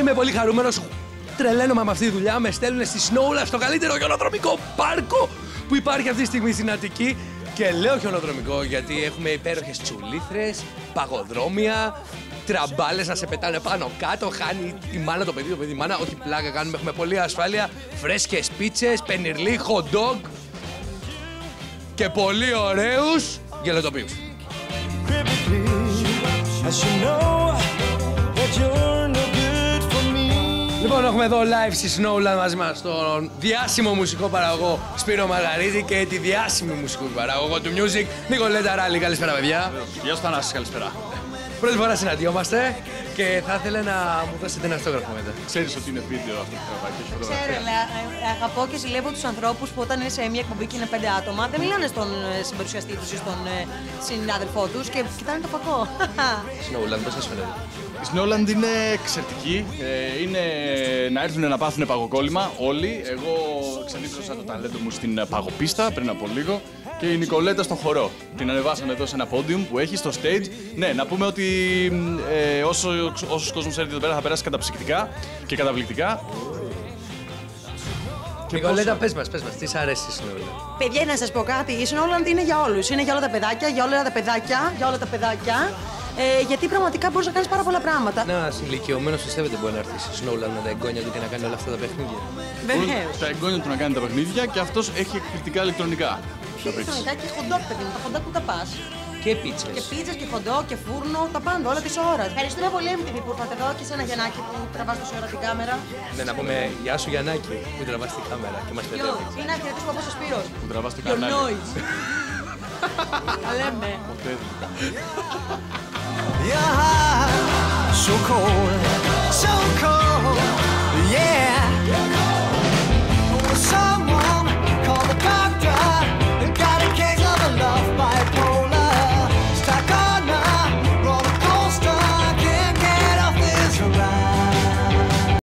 είμαι πολύ χαρούμενος. Τρελαίνομαι με αυτή τη δουλειά. Με στέλνουν στη Snowland, στο καλύτερο χιονοδρομικό πάρκο που υπάρχει αυτή τη στιγμή στην Αττική. Και λέω χιονοδρομικό γιατί έχουμε υπέροχες τσουλήθρες, παγοδρόμια, τραμπάλες να σε πετάνε πάνω κάτω. Χάνει τη μάνα το παιδί μάνα. Όχι πλάκα κάνουμε, έχουμε πολλή ασφάλεια. Φρέσκες πίτσες, πενιρλί, hot dog και πολύ ωραίους γελοτοπίους. Λοιπόν, έχουμε εδώ live στη Snowland μαζί μας τον διάσημο μουσικό παραγωγό Σπύρο Μαργαρίτη και τη διάσημη μουσικό παραγωγό του Music Νικολέτα Ράλη. Καλησπέρα, παιδιά. Γεια σου, Θανάση, καλησπέρα. Πρώτη φορά συναντιόμαστε και θα ήθελα να μου δώσετε ένα αυτόγραφο μετά. Ξέρεις ότι είναι βίντεο αυτό που τραβάει και έχει φωτογραφία. Ξέρω, αλλά αγαπώ και ζηλεύω τους ανθρώπους που όταν είναι σε μια εκπομπή και είναι 5 άτομα δεν μιλάνε στον συμπαρουσιαστή τους ή στον συνάδελφό τους και κοιτάνε το φακό. Snowland, πώς σας φαίνεται? Η Snowland είναι εξαιρετική. Είναι να έρθουν να πάθουν παγοκόλλημα όλοι. Εγώ ξενύχτωσα το ταλέντο μου στην παγοπίστα πριν από λίγο. Και η Νικολέτα στο χορό. Την ανεβάσαμε εδώ σε ένα podium που έχει στο stage. Ναι, να πούμε ότι όσος κόσμος έρθει εδώ πέρα θα περάσει καταψυκτικά και καταπληκτικά. Νικολέτα, πες μας, τι σ' αρέσει η Snowland? Παιδιά, να σας πω κάτι, η Snowland είναι για όλους. Είναι για όλα τα παιδάκια, για όλα τα παιδάκια. Γιατί πραγματικά μπορείς να κάνεις πάρα πολλά πράγματα. Ένας ηλικιωμένος πιστεύετε μπορεί να έρθει στη Snowland με τα εγγόνια του και να κάνει όλα αυτά τα παιχνίδια? Βεβαίως. Τα εγγόνια του να κάνει τα παιχνίδια και αυτός έχει εκπληκτικά ηλεκτρονικά. Ηλεκτρονικά και χοντόκ, παιδί μου, τα χοντόκ που τα πας. Και πίτσες. Και πίτσες και χοντόκ και φούρνο, τα πάντα, όλα της ώρας. Ευχαριστούμε πολύ, MTV, που ήρθατε εδώ και σε ένα Γιαννάκι που τραβάς τόση ώρα την κάμερα. Ναι, να πούμε γεια σου Γιαννάκη που τραβάς την κάμερα και μας παιδεύει. Ή να χαιρετήσουμε από όσο Σπύρος. Που τραβάς το Your κανάλι. noise. Τα λέμε. Ποτέ δεν. Your heart so cold.